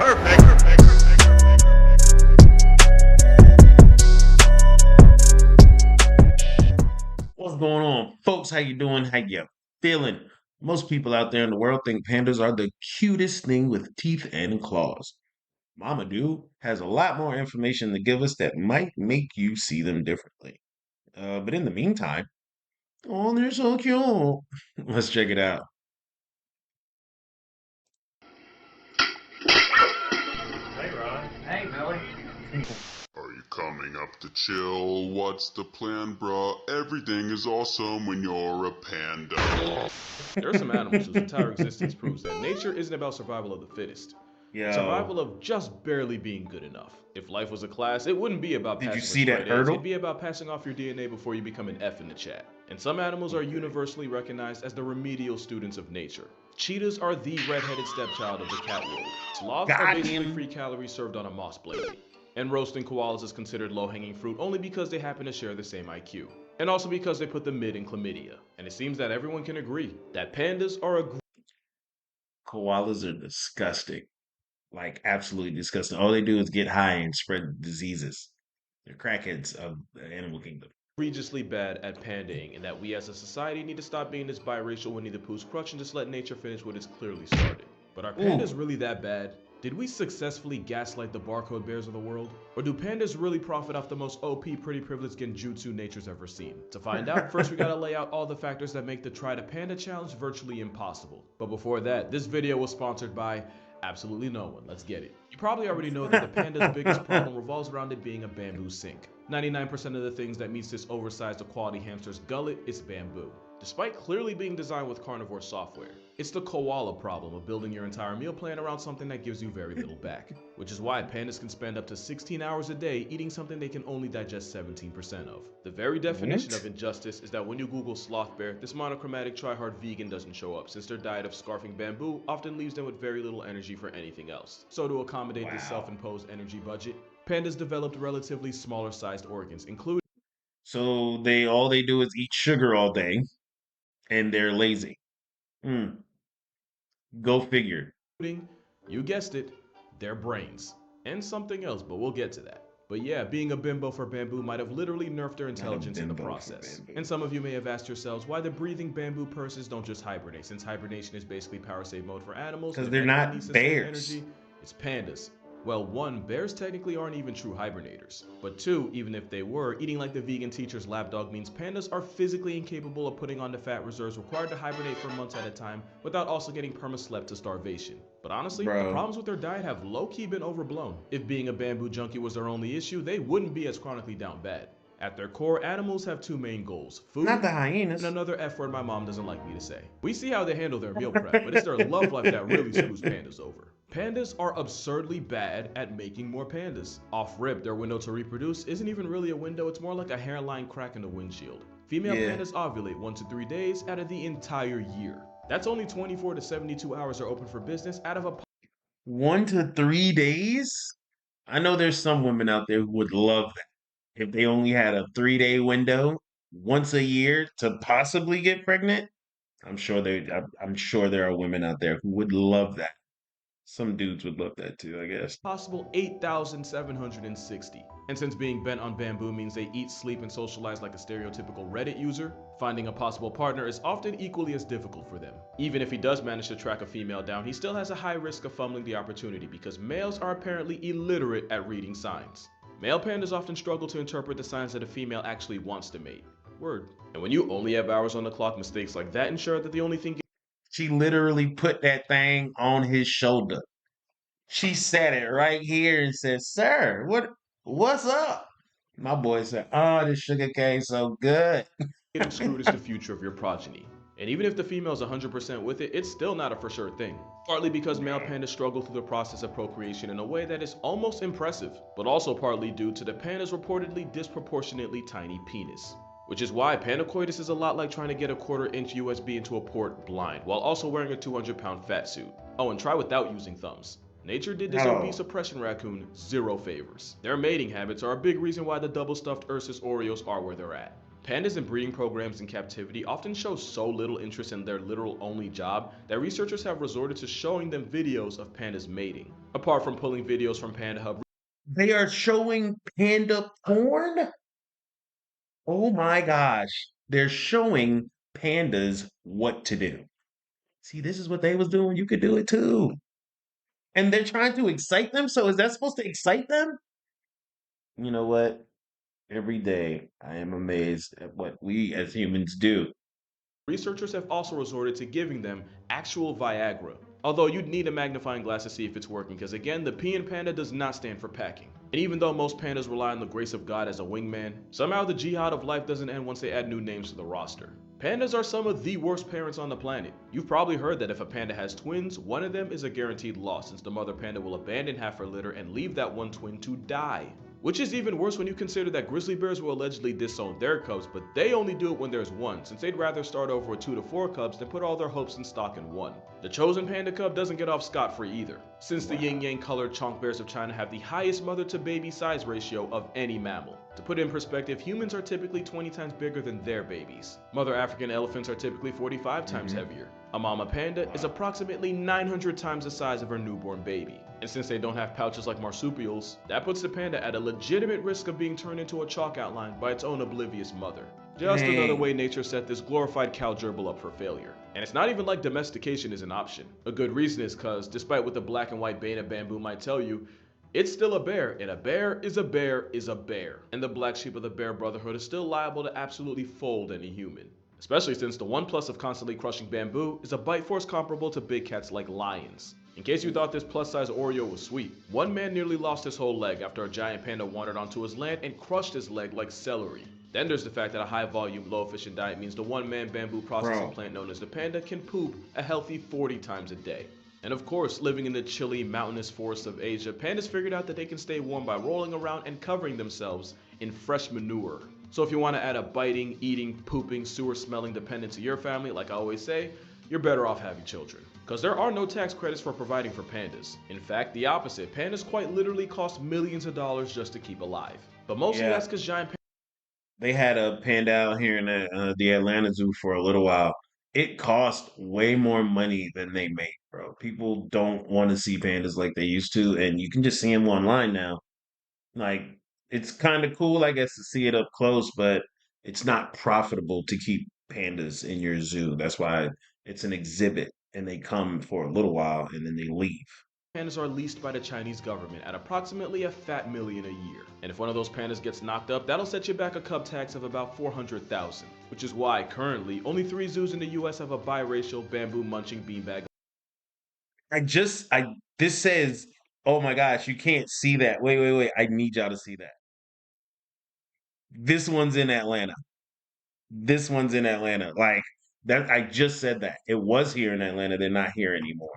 What's going on, folks? How you doing? How you feeling? Most people out there in the world think pandas are the cutest thing with teeth and claws. Mama Dude has a lot more information to give us that might make you see them differently. But in the meantime, oh, they're so cute. Let's check it out. Hey, Ron. Hey, Billy. Are you coming up to chill? What's the plan, bruh? Everything is awesome when you're a panda. There are some animals whose entire existence proves that nature isn't about survival of the fittest. Survival Yo, of just barely being good enough. If life was a class, it wouldn't be about did you passing see with that straight A's, it'd hurdle? be about passing off your DNA before you become an F in the chat. And some animals are Okay, universally recognized as the remedial students of nature. Cheetahs are the red-headed stepchild of the cat world. Sloths are got basically free him. calories served on a moss blade. And roasting koalas is considered low-hanging fruit only because they happen to share the same IQ. And also because they put the mid in chlamydia. And it seems that everyone can agree that pandas are a Koalas are disgusting, like absolutely disgusting. All they do is get high and spread diseases. They're crackheads of the animal kingdom. egregiously bad at pandaing, and that we as a society need to stop being this biracial Winnie the Pooh's crutch and just let nature finish what it's clearly started. But are Ooh, pandas really that bad? Did we successfully gaslight the barcode bears of the world? Or do pandas really profit off the most OP pretty privileged genjutsu nature's ever seen? To find out, first we gotta lay out all the factors that make the Try to Panda challenge virtually impossible. But before that, this video was sponsored by absolutely no one. Let's get it. You probably already know that the panda's biggest problem revolves around it being a bamboo sink. 99% of the things that meets this oversized equality hamster's gullet is bamboo. Despite clearly being designed with carnivore software, it's the koala problem of building your entire meal plan around something that gives you very little back. Which is why pandas can spend up to 16 hours a day eating something they can only digest 17% of. The very definition of what? injustice is that when you Google sloth bear, this monochromatic try-hard vegan doesn't show up, since their diet of scarfing bamboo often leaves them with very little energy for anything else. So to accommodate this Wow. self-imposed energy budget, pandas developed relatively smaller sized organs, including, So they do is eat sugar all day and they're lazy. Hmm. Go figure. you guessed it, their brains. And something else, but we'll get to that. But yeah, being a bimbo for bamboo might have literally nerfed their Not a intelligence in the bimbo for process. bamboo. And some of you may have asked yourselves why the breathing bamboo persons don't just hibernate, since hibernation is basically power save mode for animals, and Because if they're anyone needs not sustained bears. energy, it's pandas. Well, one, bears technically aren't even true hibernators. But two, even if they were, eating like the vegan teacher's lapdog means pandas are physically incapable of putting on the fat reserves required to hibernate for months at a time without also getting perma-slept to starvation. But honestly, the Bro. problems with their diet have low-key been overblown. If being a bamboo junkie was their only issue, they wouldn't be as chronically down bad. At their core, animals have two main goals: Not food, the and hyenas. another F word my mom doesn't like me to say. We see how they handle their meal prep, but it's their love life that really screws pandas over. Pandas are absurdly bad at making more pandas. Off rip, their window to reproduce isn't even really a window, it's more like a hairline crack in the windshield. Female Yeah. pandas ovulate 1 to 3 days out of the entire year. That's only 24 to 72 hours are open for business out of a 1 to 3 days? I know there's some women out there who would love that. If they only had a 3 day window once a year to possibly get pregnant, I'm sure there are women out there who would love that. Some dudes would love that too, I guess. possible 8,760. And since being bent on bamboo means they eat, sleep, and socialize like a stereotypical Reddit user, finding a possible partner is often equally as difficult for them. Even if he does manage to track a female down, he still has a high risk of fumbling the opportunity because males are apparently illiterate at reading signs. Male pandas often struggle to interpret the signs that a female actually wants to mate. Word. And when you only have hours on the clock, mistakes like that ensure that the only thing She literally put that thing on his shoulder. She said it right here and said, "Sir, what's up?" My boy said, "Oh, this sugar cane so good." getting screwed is the future of your progeny. And even if the female is 100% with it, it's still not a for sure thing. Partly because male pandas struggle through the process of procreation in a way that is almost impressive, but also partly due to the panda's reportedly disproportionately tiny penis. Which is why pandacoitus is a lot like trying to get a quarter-inch USB into a port blind, while also wearing a 200-pound fat suit. Oh, and try without using thumbs. Nature did this obese Oh, oppression raccoon zero favors. Their mating habits are a big reason why the double-stuffed Ursus Oreos are where they're at. Pandas in breeding programs in captivity often show so little interest in their literal only job that researchers have resorted to showing them videos of pandas mating. Apart from pulling videos from Panda Hub, they are showing panda porn? Oh my gosh. They're showing pandas what to do. See, this is what they was doing. You could do it too. And they're trying to excite them. So is that supposed to excite them? You know what? Every day I am amazed at what we as humans do. researchers have also resorted to giving them actual Viagra. Although you'd need a magnifying glass to see if it's working, because again, the P in panda does not stand for packing. And even though most pandas rely on the grace of God as a wingman, somehow the jihad of life doesn't end once they add new names to the roster. Pandas are some of the worst parents on the planet. You've probably heard that if a panda has twins, one of them is a guaranteed loss, since the mother panda will abandon half her litter and leave that one twin to die. Which is even worse when you consider that grizzly bears will allegedly disown their cubs, but they only do it when there's one, since they'd rather start over with 2 to 4 cubs than put all their hopes and stock in one. The chosen panda cub doesn't get off scot-free either, since the yin-yang colored chonk bears of China have the highest mother-to-baby size ratio of any mammal. To put it in perspective, humans are typically 20 times bigger than their babies. Mother African elephants are typically 45 times heavier. A mama panda is approximately 900 times the size of her newborn baby. And since they don't have pouches like marsupials, that puts the panda at a legitimate risk of being turned into a chalk outline by its own oblivious mother. Just another Dang. way nature set this glorified cow gerbil up for failure. And it's not even like domestication is an option. A good reason is cause, despite what the black and white beta bamboo might tell you, it's still a bear, and a bear is a bear is a bear. And the black sheep of the bear brotherhood is still liable to absolutely fold any human. Especially since the one plus of constantly crushing bamboo is a bite force comparable to big cats like lions. In case you thought this plus size Oreo was sweet, one man nearly lost his whole leg after a giant panda wandered onto his land and crushed his leg like celery. Then there's the fact that a high volume, low efficient diet means the one man bamboo processing Bro. plant known as the panda can poop a healthy 40 times a day. And of course, living in the chilly, mountainous forests of Asia, pandas figured out that they can stay warm by rolling around and covering themselves in fresh manure. So if you want to add a biting, eating, pooping, sewer-smelling dependent to your family, like I always say, you're better off having children. Because there are no tax credits for providing for pandas. In fact, the opposite. Pandas quite literally cost millions of dollars just to keep alive. But mostly Yeah. that's because giant They had a panda out here in the Atlanta Zoo for a little while. It cost way more money than they make, bro. People don't want to see pandas like they used to, and you can just see them online now. Like, it's kind of cool, I guess, to see it up close, but it's not profitable to keep pandas in your zoo. That's why it's an exhibit, and they come for a little while and then they leave. pandas are leased by the Chinese government at approximately a fat million a year. And if one of those pandas gets knocked up, that'll set you back a cub tax of about 400,000. Which is why, currently, only 3 zoos in the US have a biracial bamboo munching beanbag. This says, oh my gosh, you can't see that. Wait. I need y'all to see that. This one's in Atlanta. This one's in Atlanta. Like that, I just said that. It was here in Atlanta. They're not here anymore.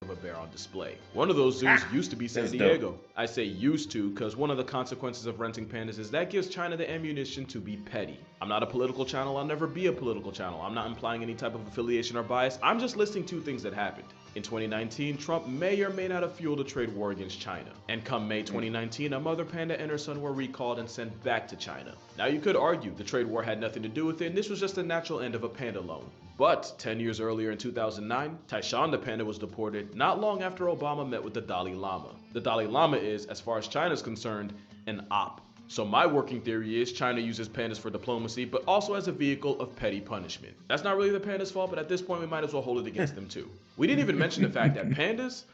Of a bear on display. One of those zoos Ah, used to be San that's dope. Diego. I say used to because one of the consequences of renting pandas is that gives China the ammunition to be petty. I'm not a political channel, I'll never be a political channel. I'm not implying any type of affiliation or bias, I'm just listing 2 things that happened. In 2019, Trump may or may not have fueled a trade war against China. And come May 2019, a mother panda and her son were recalled and sent back to China. Now you could argue the trade war had nothing to do with it and this was just the natural end of a panda loan. But 10 years earlier in 2009, Taishan the panda was deported not long after Obama met with the Dalai Lama. The Dalai Lama is, as far as China is concerned, an op. So my working theory is China uses pandas for diplomacy, but also as a vehicle of petty punishment. That's not really the pandas' fault, but at this point we might as well hold it against them too. We didn't even mention the fact that pandas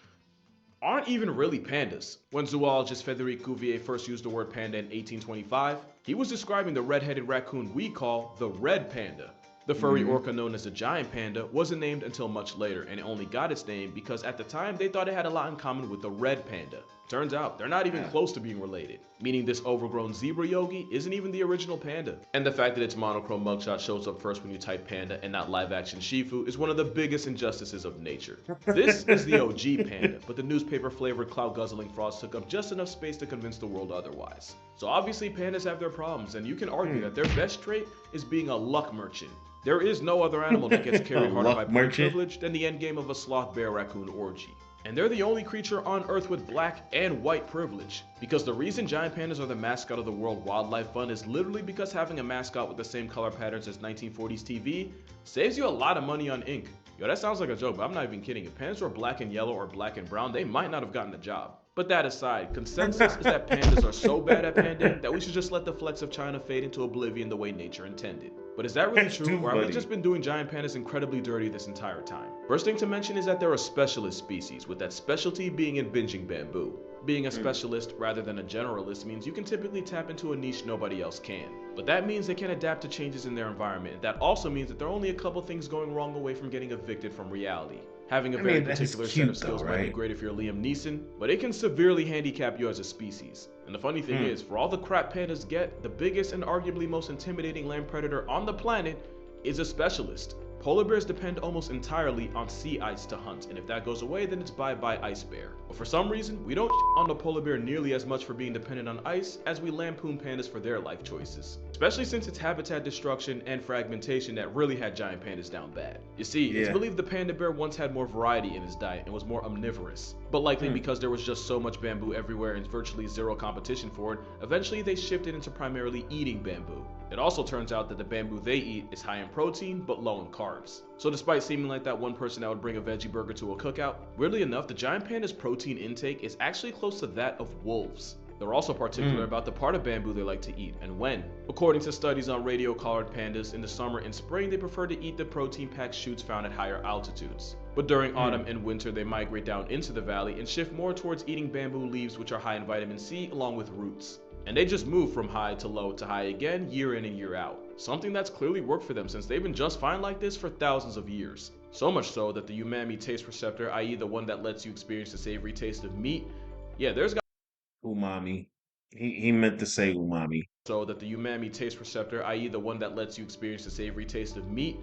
aren't even really pandas. When zoologist Frédéric Cuvier first used the word panda in 1825, he was describing the red-headed raccoon we call the red panda. The furry orca known as the giant panda wasn't named until much later, and it only got its name because at the time they thought it had a lot in common with the red panda. Turns out, they're not even close to being related, meaning this overgrown zebra yogi isn't even the original panda. And the fact that its monochrome mugshot shows up first when you type panda and not live-action Shifu is one of the biggest injustices of nature. This is the OG panda, but the newspaper-flavored clout-guzzling frauds took up just enough space to convince the world otherwise. So obviously pandas have their problems, and you can argue that their best trait is being a luck merchant. There is no other animal that gets carried harder by Luck point merchant. privilege than the endgame of a sloth bear raccoon orgy. And they're the only creature on Earth with black and white privilege. Because the reason giant pandas are the mascot of the World Wildlife Fund is literally because having a mascot with the same color patterns as 1940s TV saves you a lot of money on ink. Yo, that sounds like a joke, but I'm not even kidding. If pandas were black and yellow or black and brown, they might not have gotten the job. But that aside, consensus is that pandas are so bad at pandaing that we should just let the flecks of China fade into oblivion the way nature intended. But is that really That's true, too or have we funny. just been doing giant pandas incredibly dirty this entire time? First thing to mention is that they're a specialist species, with that specialty being in binging bamboo. Being a specialist rather than a generalist means you can typically tap into a niche nobody else can. But that means they can adapt to changes in their environment, and that also means that there are only a couple things going wrong away from getting evicted from reality. Having a very that is particular set cute of skills though, might be right? great if you're Liam Neeson, but it can severely handicap you as a species. And the funny thing is, for all the crap pandas get, the biggest and arguably most intimidating land predator on the planet is a specialist. Polar bears depend almost entirely on sea ice to hunt, and if that goes away, then it's bye-bye ice bear. But for some reason, we don't on the polar bear nearly as much for being dependent on ice as we lampoon pandas for their life choices. Especially since it's habitat destruction and fragmentation that really had giant pandas down bad. You see, it's Yeah. believed the panda bear once had more variety in his diet and was more omnivorous. But likely because there was just so much bamboo everywhere and virtually zero competition for it, eventually they shifted into primarily eating bamboo. It also turns out that the bamboo they eat is high in protein but low in carbs. So despite seeming like that one person that would bring a veggie burger to a cookout, weirdly enough, the giant panda's protein intake is actually close to that of wolves. They're also particular about the part of bamboo they like to eat and when. According to studies on radio-collared pandas, in the summer and spring they prefer to eat the protein-packed shoots found at higher altitudes. But during autumn and winter they migrate down into the valley and shift more towards eating bamboo leaves, which are high in vitamin C along with roots. And they just move from high to high again year in and year out. Something that's clearly worked for them since they've been just fine like this for thousands of years. So much so that the umami taste receptor, i.e. the one that lets you experience the savory taste of meat, there's Umami. He meant to say umami. so that the umami taste receptor, i.e. the one that lets you experience the savory taste of meat,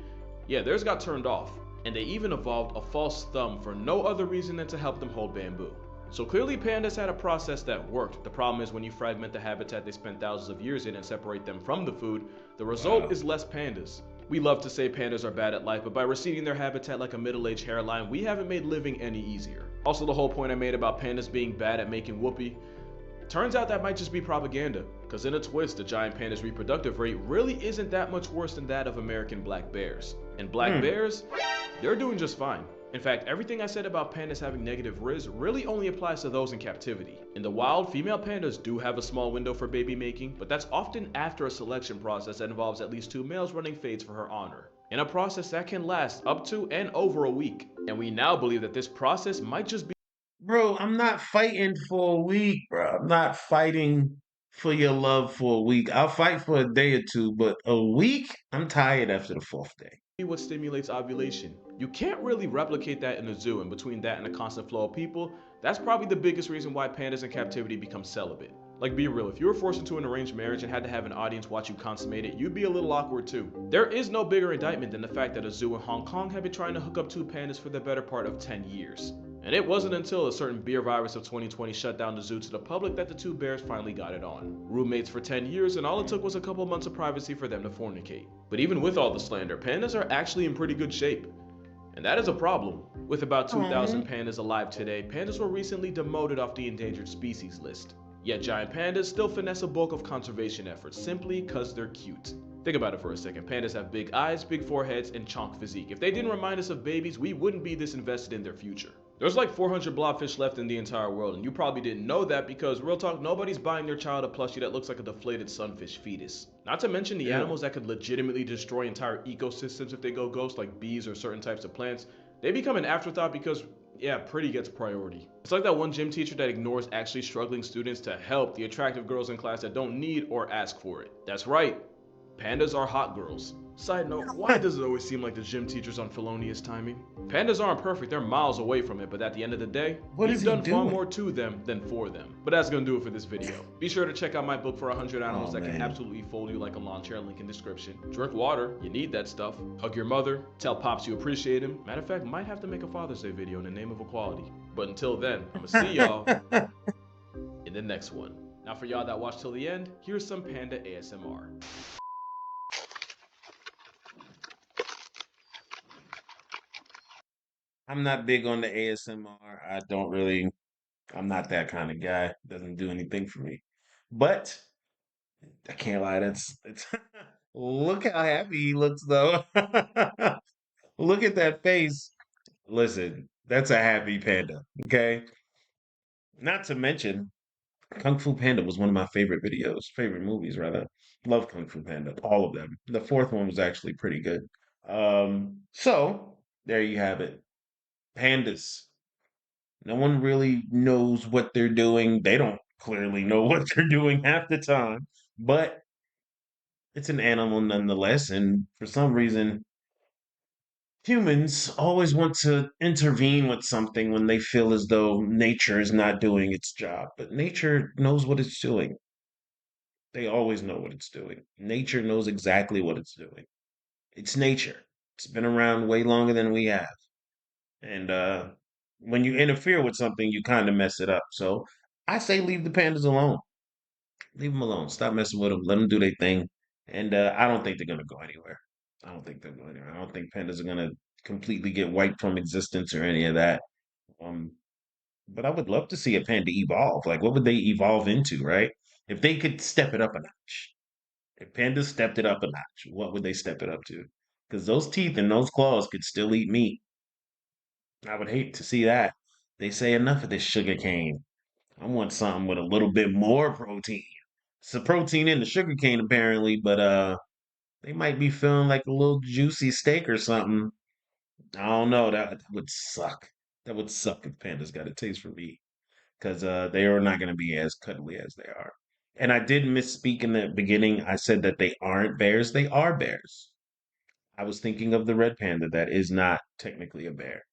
theirs got turned off. And they even evolved a false thumb for no other reason than to help them hold bamboo. So clearly pandas had a process that worked. The problem is when you fragment the habitat they spent thousands of years in and separate them from the food, the result is less pandas. We love to say pandas are bad at life, but by receding their habitat like a middle-aged hairline, we haven't made living any easier. Also, the whole point I made about pandas being bad at making whoopee, turns out that might just be propaganda, because in a twist, the giant panda's reproductive rate really isn't that much worse than that of American black bears. And black bears, they're doing just fine. In fact, everything I said about pandas having negative riz really only applies to those in captivity. In the wild, female pandas do have a small window for baby making, but that's often after a selection process that involves at least 2 males running fades for her honor. In a process that can last up to and over a week. And we now believe that this process might just be Bro, I'm not fighting for a week, bro. I'm not fighting for your love for a week. I'll fight for a day or two, but a week? I'm tired after the fourth day. what stimulates ovulation. You can't really replicate that in a zoo, and between that and a constant flow of people, that's probably the biggest reason why pandas in captivity become celibate. Like, be real, if you were forced into an arranged marriage and had to have an audience watch you consummate it, you'd be a little awkward too. There is no bigger indictment than the fact that a zoo in Hong Kong had been trying to hook up 2 pandas for the better part of 10 years. And it wasn't until a certain beer virus of 2020 shut down the zoo to the public that the 2 bears finally got it on. Roommates for 10 years, and all it took was a couple months of privacy for them to fornicate. But even with all the slander, pandas are actually in pretty good shape. And that is a problem. With about 2,000 pandas alive today, pandas were recently demoted off the endangered species list. Yet giant pandas still finesse a bulk of conservation efforts simply cause they're cute. Think about it for a second. Pandas have big eyes, big foreheads, and chonk physique. If they didn't remind us of babies, we wouldn't be this invested in their future. There's like 400 blobfish left in the entire world, and you probably didn't know that because, real talk, nobody's buying their child a plushie that looks like a deflated sunfish fetus. Not to mention the animals that could legitimately destroy entire ecosystems if they go ghost, like bees or certain types of plants. They become an afterthought because, pretty gets priority. It's like that one gym teacher that ignores actually struggling students to help the attractive girls in class that don't need or ask for it. That's right, pandas are hot girls. Side note, why does it always seem like the gym teacher's on felonious timing? Pandas aren't perfect, they're miles away from it, but at the end of the day, What we've is he done far doing? more to them than for them. But that's gonna do it for this video. Be sure to check out my book for 100 animals Oh, that can man. absolutely fold you like a lawn chair, link in description. Drink water, you need that stuff. Hug your mother, tell Pops you appreciate him. Matter of fact, might have to make a Father's Day video in the name of equality. But until then, I'ma see y'all in the next one. Now for y'all that watched till the end, here's some panda ASMR. I'm not big on the ASMR. Don't really, I'm not that kind of guy. Doesn't do anything for me. But I can't lie, it's look how happy he looks though. Look at that face. Listen, that's a happy panda, okay? Not to mention, Kung Fu Panda was one of my favorite movies rather. Love Kung Fu Panda, all of them. The fourth one was actually pretty good. So there you have it. Pandas. No one really knows what they're doing. They don't clearly know what they're doing half the time, but it's an animal nonetheless. And for some reason, humans always want to intervene with something when they feel as though nature is not doing its job. But nature knows what it's doing. They always know what it's doing. Nature knows exactly what it's doing. It's nature. It's been around way longer than we have. And when you interfere with something, you kind of mess it up. So I say leave the pandas alone. Leave them alone. Stop messing with them. Let them do their thing. And I don't think they're going to go anywhere. I don't think they're going anywhere. I don't think pandas are going to completely get wiped from existence or any of that. Um, but I would love to see a panda evolve. Like, what would they evolve into, right? If they could step it up a notch. If pandas stepped it up a notch, what would they step it up to? Because those teeth and those claws could still eat meat. I would hate to see that. They say enough of this sugar cane. I want something with a little bit more protein. It's a protein in the sugar cane apparently, but they might be feeling like a little juicy steak or something. I don't know. That would suck. That would suck if pandas got a taste for meat because they are not going to be as cuddly as they are. And I did misspeak in the beginning. I said that they aren't bears. They are bears. I was thinking of the red panda that is not technically a bear.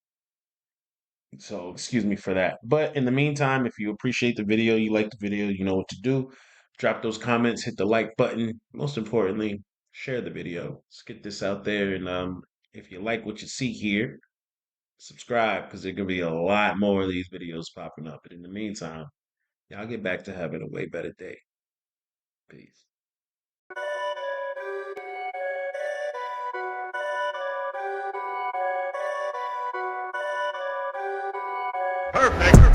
So excuse me for that. But in the meantime, if you appreciate the video, you like the video, you know what to do. Drop those comments, hit the like button. Most importantly, share the video. Let's get this out there. And if you like what you see here, subscribe because there's gonna be a lot more of these videos popping up. But in the meantime, y'all get back to having a way better day. Peace. Perfect.